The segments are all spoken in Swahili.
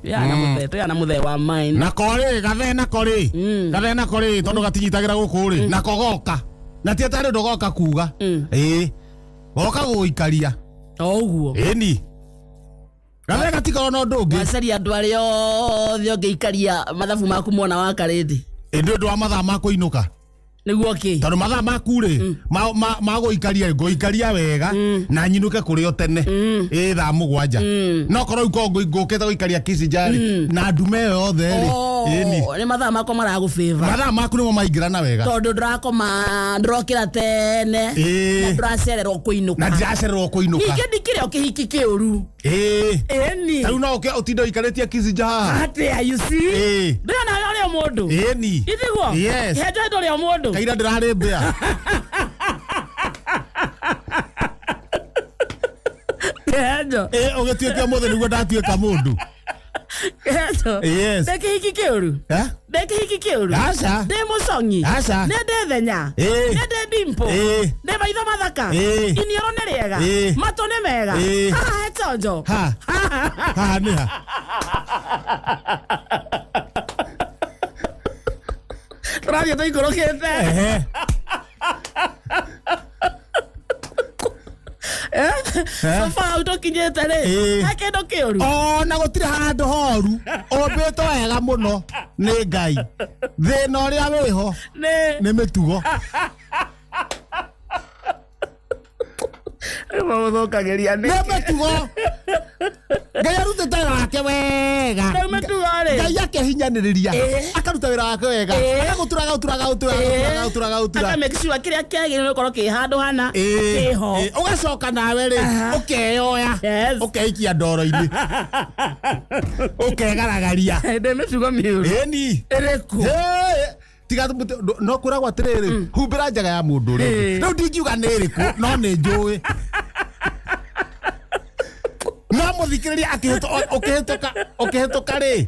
yana muthe wa mine na kore gathena kore tondu gatinyitagira gukuri na kogoka na ti atari ndogoka kuga goka guikaria oguo ni gathena tikoro no ndungi wacaria andu aria othe ungiikaria mathabu maku mwana wa karindi ndu wa mathaa ma kuinuka niguo ki tondu mathaa maku ri ma guikaria wega na nyinuke kuri o tene thaa 7 no korwo ikongo ngukete guikaria Kisinjari na ndume yothe ri ni mathaa makwa maragufeva mathaa maku nimo maingirana wega tondu ndrakoma ndrokira tene na ndracererwo kuinuka na ndiracererwo kuinuka ninge ndikire ukihiki kiuru ni riu no utindo ikaritie Kisinjari ate you see ndana ore mundu ni itiguo hejo ore mundu kaira ndirari mbea hejo ugituike muthe niguo ndatuika mundu hejo deke hiki kiuru deke hiki kiuru aca de musongi aca nende thenya nende dimpo de maitho mathaka inioro ne riega mato ne mega hetonjo ha ni ha radio to ikorokete sofa utokinyete ri hakendo kiuru na gutire handu horu umbito wega muno ni Ngai thina uria wiho ni mitugo muthukagiria ni mitugo Ngai arutite wira wake wega Ngai akehinyaniriria akaruta wira wake wega agaguturaga akamekisua kiria kiagire no korwo ki handu hana kiho ugacoka nawe ri ukeyoya ukeikia ndoro-ini ukegaragaria nde mitugo miuru ni iriku tiga no kuragwa atiriri humbira njaga ya mundu ri riu ndingiuga ni iriku no ni njui no muthikiriria ukihituka ri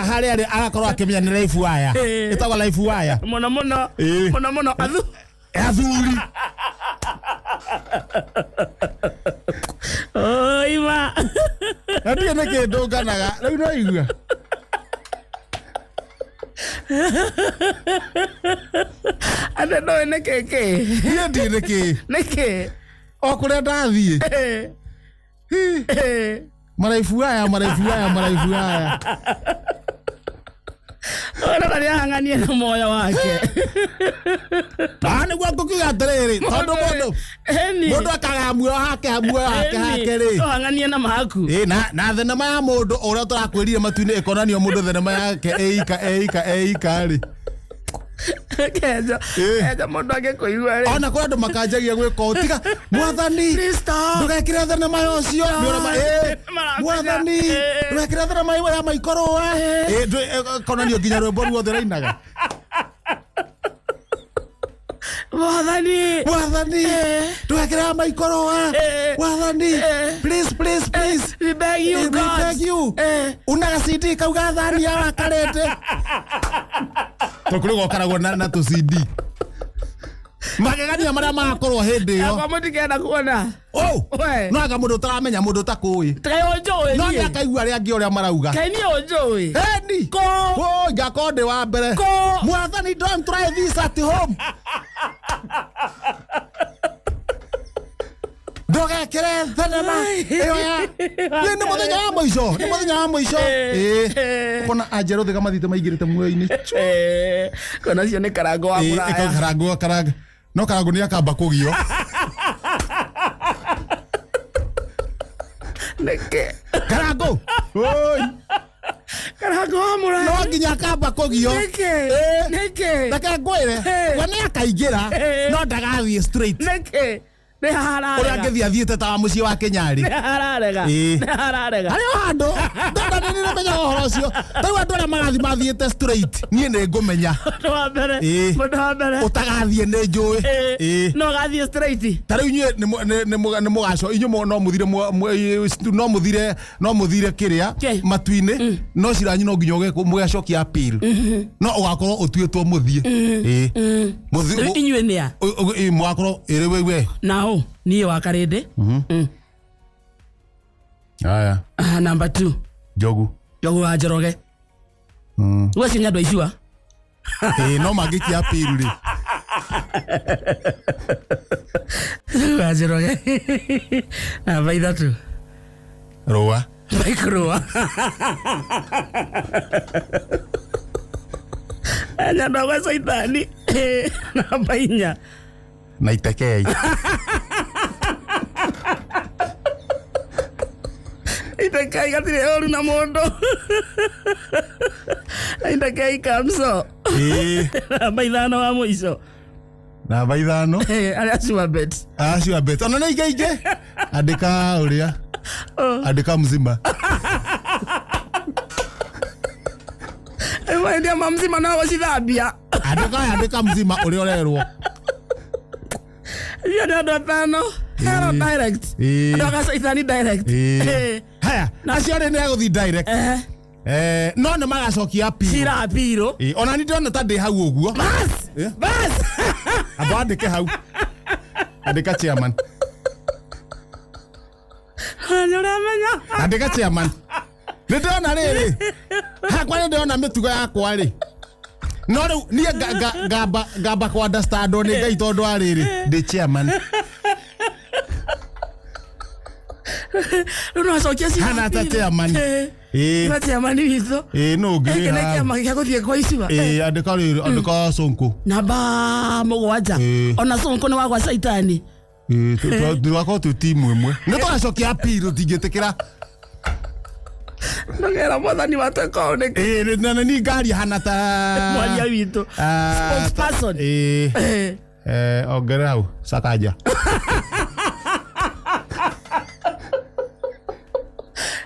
haria ri agakorwo akimenya ni life waya itagwo life waya muno athuri ima ndio ni kindu nganaga riu no igua ande no ne keke nie ndi neke o kuria ndathie maraifu haya ona bali hanganie na moyo wake niguo ngukiuga atiriri tondu mundu akagamua hake ri hanganie na maku na thenema ya mundu uria turakwirire matu-ini ikonanio mundu thenema yake eika ri Keja mundu agikuigua ri ona kwa andu makanjagia gwika utiga mwathani ndugekire thenema yocio mwathani ndugekire thenema ya maikorwa konanio nginya rwimbo ruothe rainaga mwathani ndugekire maikorwa mwathani please we beg you unaga CD kauga thani ya wakarete tukurigo karagwo na tu CD magegania maria makorwo hindi iyo kwa mutikenda kuona no aga mundu utaramenya mundu utakui tikayo no ni akaigua ria ngi uria marauga kaini onjoi ni ko ngakonde wa mbere mwathani don't try this at home ndugekire thenema iyo ya ni muthenya wa muico kona anjeru thiga mathite maigirite muoyo-ini kona cio ni karango wa muraya karanga no karango ni akamba kugio neke karango karango wa muraya no nginya akamba kugio neke ngwire we ni akaingira no ndagathie straight neke ne hararega uria ngithia athiite ta wa mucii wa Kenyari ne hararega ario handu ndanda ni menya uhoro ucio tau andu aria magathi mathiite straight nie ni ngumenya mundu wa mbere utagathie ni njui no gathie straight ta riu inyue ni mugaco inyue no muthire kiria matu-ini no ciranyu no nginya mugacokia appeal no ugakorwo utuitwo muthie inyue nia mugakorwo iri we nao niye wa karinde aya number 2 Njogu Yogo wa Njoroge. Wewe si nyandwa icua. No magikia piru ri. Wa Njoroge. Na baitha tu. Roa. Baikroa. Nyandwa wa Saitani. Na bainya. Na itekei. Itekai gatire oru na mondo. Itekai kamso. Baithano wa muico. Na baithano. Aria sure bet. Sure bet. Ona na igeige. Andika uria. Andika mzima. Ewa ndia mzima na wacithambia. Andika mzima uria orerwo. Iyo ndio ndo tano. Hello direct. Ndoka Saitani direct. Haya, acio ni guthi direct. No ne magacokia piro. Sira piro. Ona ni ndona ta ndi hau uguo. Bas. Abandike hau. Andika chairman. Andika chairman. Ni ndona riri. Hakwa ni ndona mitugo yakwa ri. No riu ni gamba kwa understand ni ngai tondu ariri ndi chairman. Runo sokia si. Hana ta chairman. Na chairman witho. No ngi. Ekene kiama gya guthie kwa icua. Andika riri, andika Sonko. Namba mugwanja. Ona Sonko ni wagwa Saitani. Twako tu timu imwe. Ni twacokia piro tingitikira. Ndogera mwathani wateko ni. Na ni ngari hana ta mwaria witũ. Spokesperson. Ongera hau Sakaja.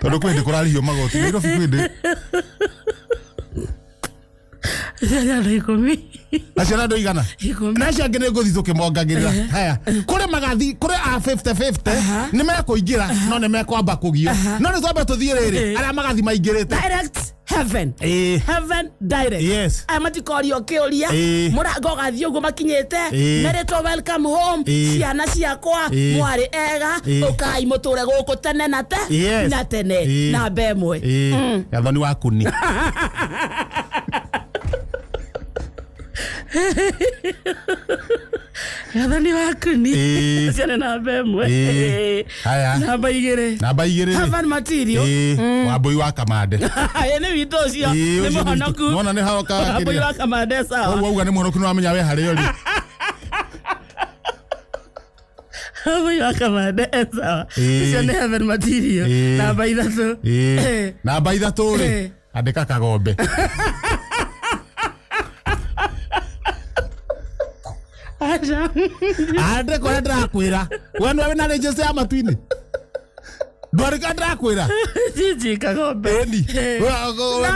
Tondu kwende kurarihio magoti ni rofi kwende. Ciana ndo 10. Aciara ndo igana. Na cia ngene nguthi tukimongagirira. Haya. Kuri magathi kuri a 50-50 ni mekuingira no ni mekwamba kugio. No ni twambe tuthie riri aria magathi maingirite. Direct heaven. Heaven direct. Yes. Amatikorio kiuria. Murango gathi uguo makinyite. Merito welcome home. Ciana ciakwa mwari ega. Ukai muture guku tene na te. Na tene. Na bemwe. Gathoni wa kuni. Gathoni wakuni. Ciana na bemwe. Haya. Namba igire. Heaven material. Wambui wa Kamande. Ni wito cio. Ni muhonoku. Nona ni haoka kiri. Wambui wa Kamande sawa. Uga ni muhonoku no amenya we hario ri. Wambui wa Kamande sawa. Cio ni heaven material. Namba ithatu. Namba ithatu ri. Andika Kagombe. Ande kwa ndakwira. We no wina register ya matuini. Ndwarika ndakwira. Jiji Kagombe. Endi.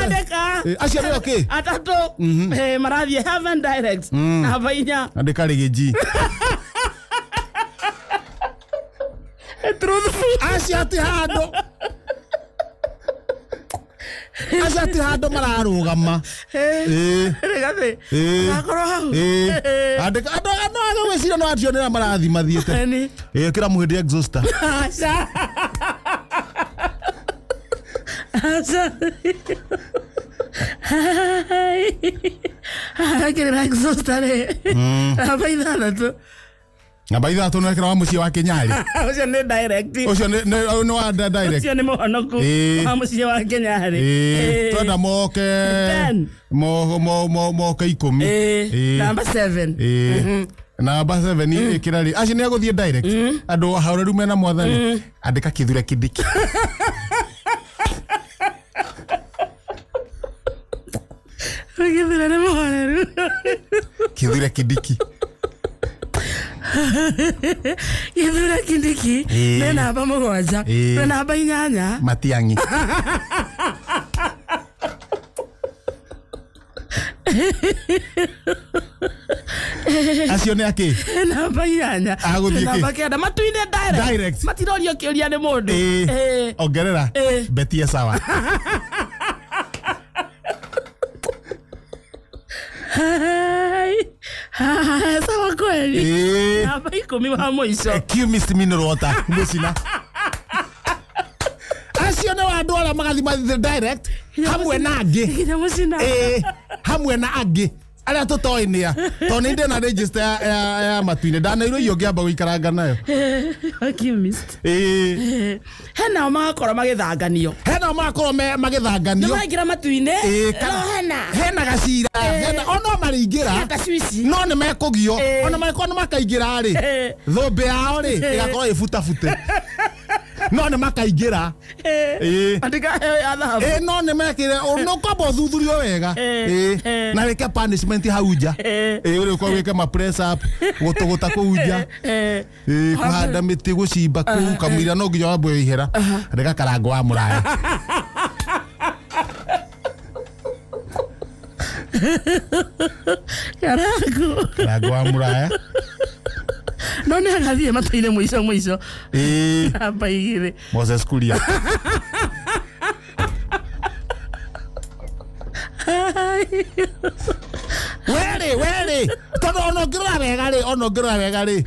Andika. Acio ni okay. Atatu. Marathie heaven direct. Namba inya. Andika Rigiji. Truthful. Acio ati hando. Asati hando mararugama. Regathi. Akoro hau. Andika ando wecira no atio nira marathi mathiete. Kira muhindi exhauster. Aca. Kira exhauster re. Abaithatu. Namba ithatu no kira wa mucie wa Kenyari. Ucio ni direct. Ucio no wa direct. Ucio ni muhonoku wa mucie wa Kenyari. Twenda moke 10. Namba 7. Namba 7 ikira ri. Aci ni aguthie direct. Andu hauraru mena mwathani. Andika Kithure Kindiki. Kithure ni muhoreru. Kithure Kindiki. Kithure Kindiki. Ni namba mugwanja. Ni namba inyanya. Matiangi. Acio ni aki. Namba inyanya. Aguthie ki. Namba kenda matuine direct. Matirorio kiuria ni mundu. Ongerera. Betie sawa. Sawa kweli. Namba 10 wa mwisho. Mineral water. Mucina. Acio ni wandu ara magathi direct hamwe na angi hamwe na angi ara tutoinia to ni ndena register ya matuine ndana iro iyo ngiamba guikaranga nayo chemist hena makoro magithanganio no magira matuine hena gacira hena ono maringira no ne mekugio ono maikona makaingira ri thombe yao ri igakorwo ifutafute no ne makaingira andika athabu no ne mekire no kwamba thuthurio wega na weke punishment hauja uri kwa weke ma press up gutuguta kuuja kuhanda miti gucimba ku kamwira no nginya wambo ihera andika karango wa muraya karango wa muraya no ne agathie matuine mwico amba igire Moses Kuria wele todo onogirwa wega ri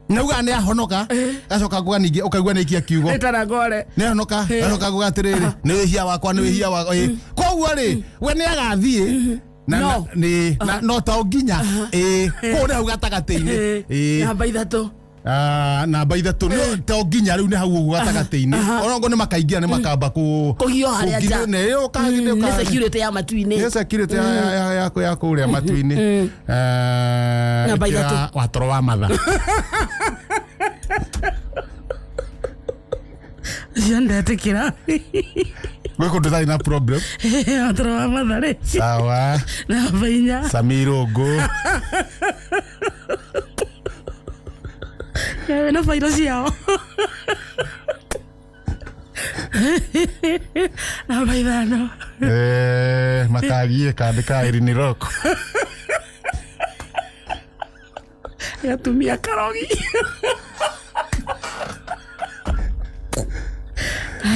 Nauga ne ahonoka gacoka kuga ningi ukaigua nikia kiugo itaragore ne ahonoka gacoka kuga atiriri ni wihia wakwa koguo ri we ne agathie no ta nginya ko ne uga tagateini namba ithatu namba ithatu no ta nginya riu ne hau uga tagateini orongo ne makaingira ne makamba kugio haria ja ne ukagine ka security ya matuine ne security ya kuria matuine namba ithatu watoro wa matha Janda tekira. Gwe ko ndai na problem. Watoro wa matha ri. Sawa. Na bainya. Samirogo. Ya na failo yao. Na baidano. Makagie kandika Irini Rock. Yatumia karogi.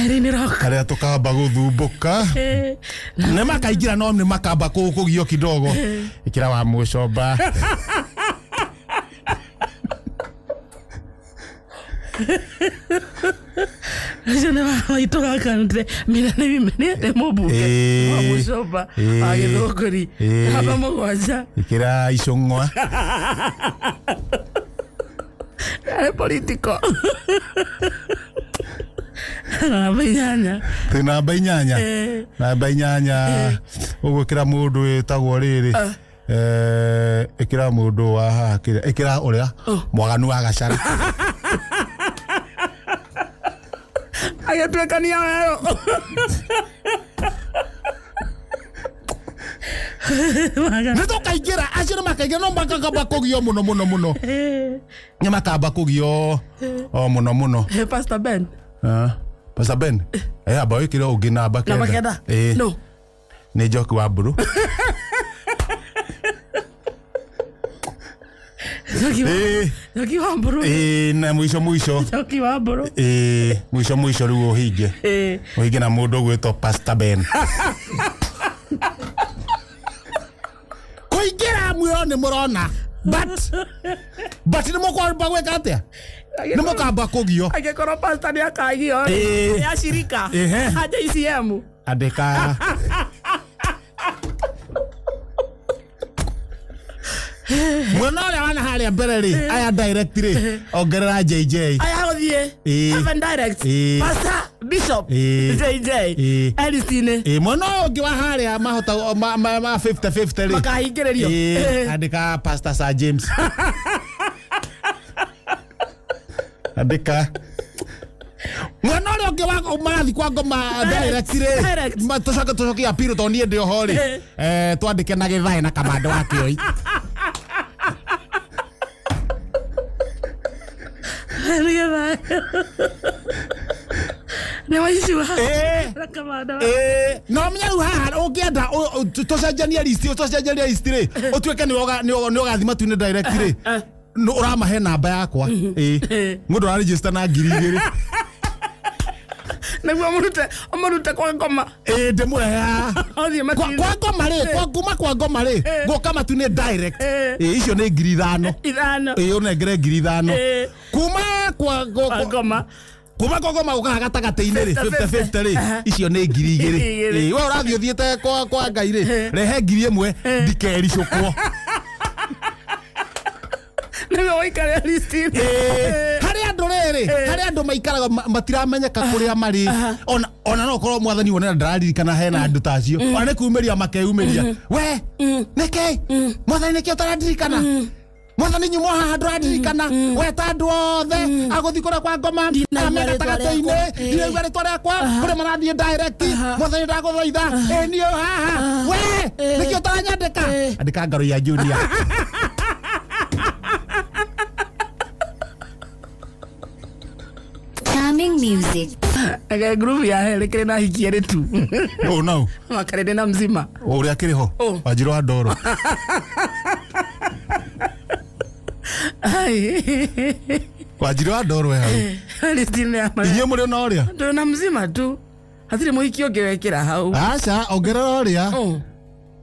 Irini Rock. Kare tukamba guthumbuka. Ne makaingira no ne makamba kugio kidogo. Ikira wa mucoba. Jana waitoka kantre mira ne bimene de mobuke wa mucoba agithokori haba mogwaja ikira icongwa politiko Bainyanya. Tena bainyanya. Na bainyanya. Ugo kira mundu etagwo riri. Ekira mundu wa hakira. Ekira uria mwaganu wa gacara. Ayatwekania wewe. Nito kaingira acira makaingira no makagamba kugio muno. Nya makamba kugio muno. Pastor Ben. Pastor Ben. Aba ikira ugina bakenda. Na bakenda. No. Ni joki wa buru. Joki wa buru. Na mwisho. Joki wa buru. Mwisho ruo hige. Hige na mundu gwito Pastor Ben. Koigira muyo ni murona. But ni moko bagweka atia. Ni mokamba kugio. Agekoro pastor ni akagio. Ya shirika. Haja ICM. Andika. Mwana ole wana haria mbere ri aya direct ri ongerera JJ aya hothie even direct pastor bishop JJ Elistine mwana ongi wa haria mahota ma 50-50 ri makahingiririo andika Pastor Sir James andika mwana ole ongi wa marathi kwa ngoma direct ri matocoke apiro to nie ndio ho ri twandike na githae na kamande wa kioi ne waishiwa rakamada no mnyaru haha ungienda tucenjania list ri utweke ni ogathima tune direct ri uramahe namba yakwa mundu ara register na 2,000 Nagwa murute kwa ngoma ndemuraya kwa ngoma ri kwa ngoma ri ngoka matune direct icio ni 5,000 ithano unengere 5,000 kuma kwa ngoma kuma Kogoma ukaga gatagate-inĩ rĩ 50-50 rĩ icio nĩ 2,000 we ũrathiĩ ũthiĩte kwa Ngai rĩ rehe 1,000 ndikericũkwo nĩwe waikare Aristine harĩ andũ rĩrĩ harĩ andũ maikaraga matiramenyeka kũrĩa marĩ ona no korwo mwathani wonera ndararirikana hena andũ tacio ona nĩ kumĩria makeyumĩria we nĩkĩ mwathani nĩkĩ ũtarandirikana mwathani nyumo haha ndũrandirikana we ta andũ othe agũthi kũrĩa kwa Ngoma amenya gatagatĩ-inĩ ndiraigua rĩtwa rĩakwa kũrĩa marathiĩ direct mwathani ndagũthaitha niĩ haha we nĩkĩ ũtaranyandĩka andĩka Ngaro ya Junior Music. Aga groove ya hele kile na hikiere tu. Oh no. Makarede na mzima. Uri akiri ho. Wajiro wa Ndoro. Ai. Wajiro wa Ndoro hau. Aristine ama. Inye muri na oria. Ndo na mzima tu. Hatire muhiki ogewekera hau. Acha ongerera oria.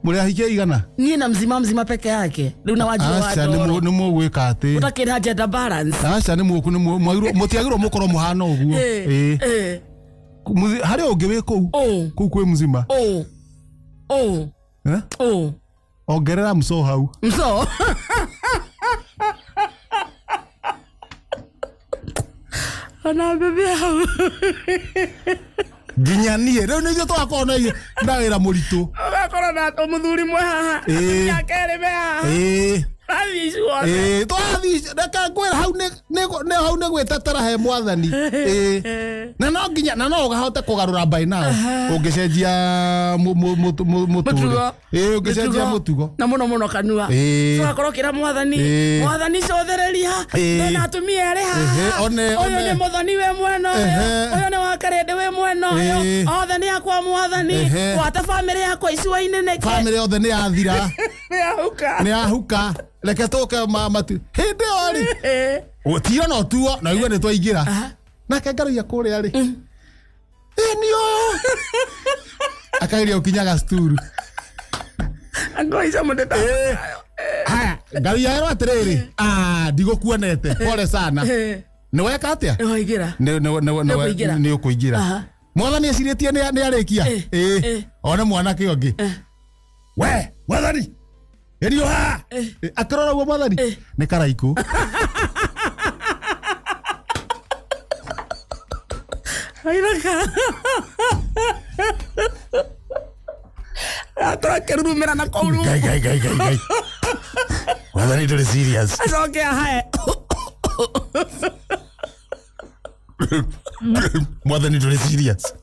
Muri ahikia igana. Niĩ na mzima peke yake. Riu na Wajiro wa Ndoro. Acha nĩ mũgwĩka atĩ. Utakira gender balance. Acha nĩ mũtiagĩrwo mũkorwo mũhana ũguo. Harĩ ũngĩ wĩ kũu. Kũu kwĩ mzima. Ongerera mso hau. Mso. Ana bebe hau. Nginya niĩ rĩu nĩ ithuĩ twakorwo na wĩra mũritũ ũgakorwo na mũthuri mwe haha ya kerĩ me haha twathi reke ngwĩra hau nĩ gwĩtetera he mwathani na no nginya na no ũgahote kũgarũra by now ũngĩcenjia mũtũrĩ ũngĩcenjia mũtugo na mũno kanua tũgakorwo kĩra mwathani cothereria ndona atumia erĩ haha ũyũ nĩ mũthoni we mwena ũyũ nĩ wa Karende we mwena ũyũ othe nĩ akwa mwathani gwata bamĩrĩ yakwa icua-inĩ nĩkĩ bamĩrĩ yothe nĩ yathira nĩ yahuka reke tũke matu hĩndĩ ĩyo rĩ gũtira no tuo na igua nĩ twaingĩra nake Ngaroia kũrĩa rĩ nĩ ũyũ akageria gũkinyaga sturu Angoica mũndũ haya Ngaroia erwo atĩrĩrĩ ndigũkuonete pole sana nĩ weka atĩa nĩ ũkũingĩra mwathani ecirĩtie nĩ arĩkia one mwanake ũngĩ we mwathani Erio ha akirora uo mwathani nĩ karaikũ airaka aturakerumira na kouru gai mwathani ndũrĩ serious acoke ahae mwathani ndũrĩ serious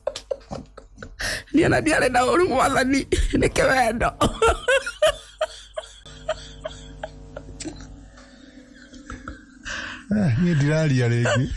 niana ndiarenda ũru mwathani nĩ kĩwendo niĩ ndiraria rĩngĩ